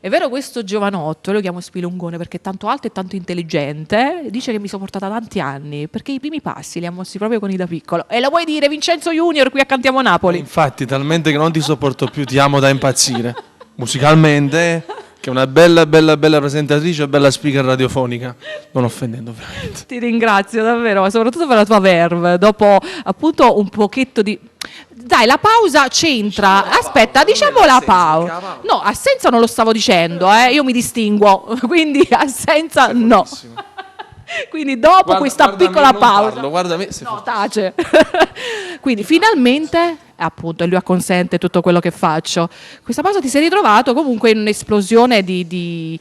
È vero, questo giovanotto, lo chiamo Spilungone perché è tanto alto e tanto intelligente, dice che mi sopportata tanti anni, perché i primi passi li ha mossi proprio con i da piccolo. E lo puoi dire, Vincenzo Junior, qui a Cantiamo Napoli. Infatti, talmente che non ti sopporto più, ti amo da impazzire. Musicalmente, che è una bella presentatrice e bella speaker radiofonica. Non offendendo, ovviamente. Ti ringrazio davvero, ma soprattutto per la tua verve. Dopo appunto un pochetto di... Dai, la pausa c'entra. Aspetta, diciamo la pausa. No, assenza non lo stavo dicendo, io mi distinguo, quindi assenza no. Quindi dopo questa piccola pausa. Guarda me, no, tace. Quindi finalmente, appunto, e lui acconsente tutto quello che faccio. Questa pausa ti sei ritrovato comunque in un'esplosione di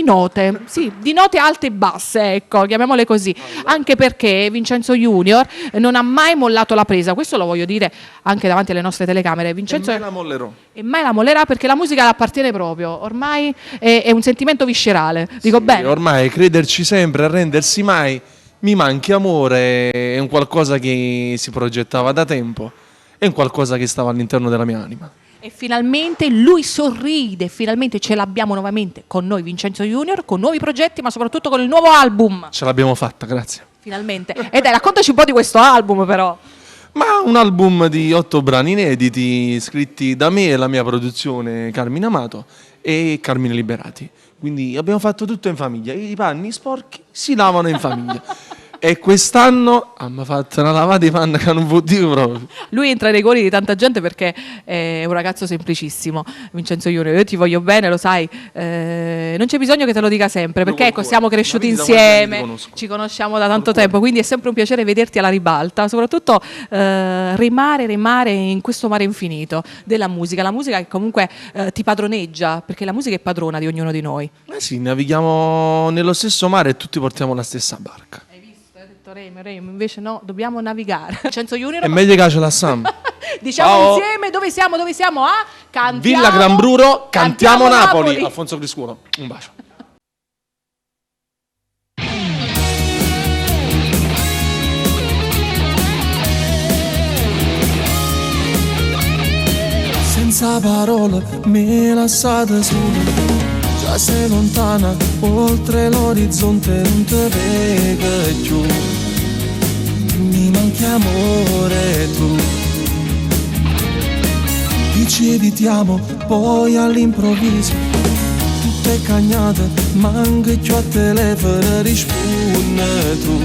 note, sì, di note alte e basse, ecco, chiamiamole così. Anche perché Vincenzo Junior non ha mai mollato la presa, questo lo voglio dire anche davanti alle nostre telecamere. Vincenzo e mai la mollerò. E mai la mollerà perché la musica le appartiene proprio, ormai è un sentimento viscerale, dico bene. Ormai crederci sempre, arrendersi mai. Mi manchi amore, è un qualcosa che si progettava da tempo, è un qualcosa che stava all'interno della mia anima. E finalmente lui sorride, finalmente ce l'abbiamo nuovamente con noi Vincenzo Junior, con nuovi progetti, ma soprattutto con il nuovo album. Ce l'abbiamo fatta, grazie. Finalmente. E dai, raccontaci un po' di questo album però. Ma un album di 8 brani inediti, scritti da me e la mia produzione Carmine Amato e Carmine Liberati. Quindi abbiamo fatto tutto in famiglia, i panni sporchi si lavano in famiglia. E quest'anno hanno fatto una lavata di panna che non può dire proprio. Lui entra nei cuori di tanta gente perché è un ragazzo semplicissimo, Vincenzo Junior. Io ti voglio bene, lo sai, non c'è bisogno che te lo dica sempre, perché ecco, siamo cresciuti insieme, ci conosciamo da tanto tempo, quindi è sempre un piacere vederti alla ribalta, soprattutto remare in questo mare infinito della musica, la musica che comunque ti padroneggia, perché la musica è padrona di ognuno di noi. Sì, navighiamo nello stesso mare e tutti portiamo la stessa barca. Remo, invece no, dobbiamo navigare. Vincenzo Junior. È meglio che ce la Sam. Diciamo ciao. Insieme, dove siamo? A Cantiamo, Villa Gran Bruro, Cantiamo Napoli. Alfonso Criscuolo, un bacio. Senza parole, me lasciate sola. Già sei lontana, oltre l'orizzonte non te vedo più. Mi manchi amore tu. Dicevi ti amo, poi all'improvviso tutto è cagnato, manca più a telefono risponde tu.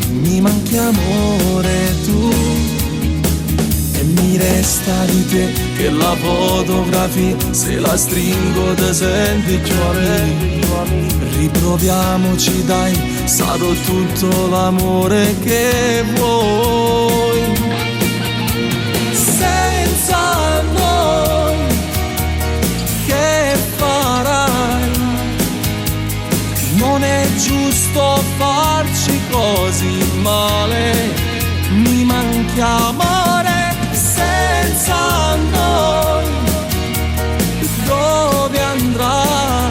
Mi manchi amore tu. E mi resta di te che la fotografia, se la stringo te senti più a me. Riproviamoci dai, sarò tutto l'amore che vuoi. Senza noi che farai? Non è giusto farci così male. Mi manchi amore. Senza noi dove andrai?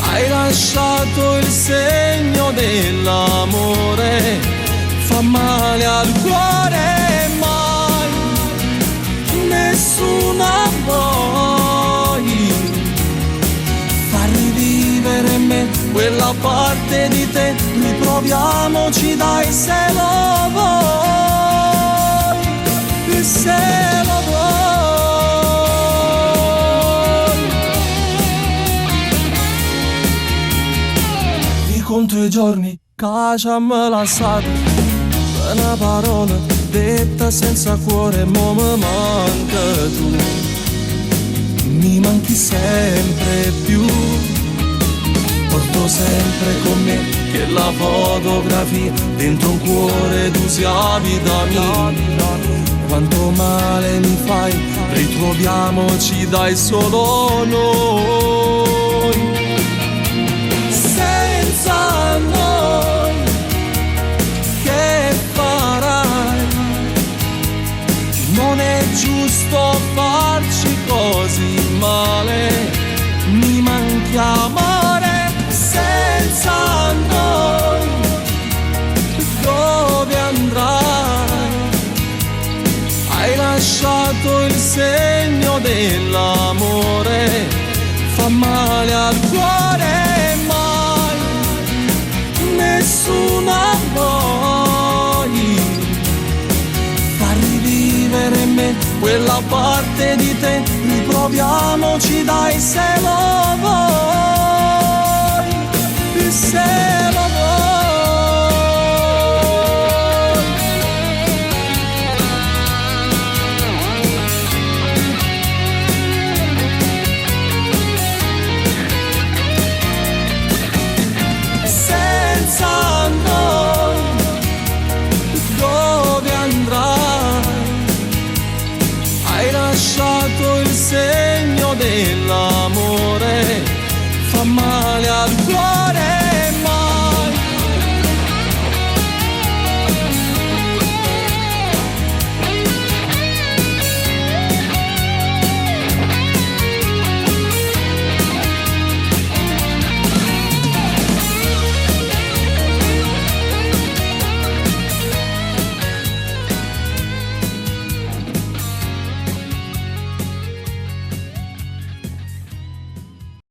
Hai lasciato il segno dell'amore, fa male al cuore, mai nessuna vuoi far rivivere me, quella parte di te. Riproviamoci dai, se lo vuoi. Se lo vuoi. Riconto i giorni che ci hanno lasciato, una parola detta senza cuore, mo mi manca tu. Mi manchi sempre più. Porto sempre con me che la fotografia dentro un cuore tu sia vita mia. Quanto male mi fai, ritroviamoci dai, solo noi. Senza noi che farai? Non è giusto farci così male. Mi manchi amore. Senza noi dove andrai? Hai lasciato il segno dell'amore fa male al cuore, mai nessuno a noi fa rivivere in me quella parte di te. Riproviamoci dai, se lo vuoi, se lo vuoi. Senza noi dove andrai? Hai lasciato il segno dell'amore, fa male al cuore.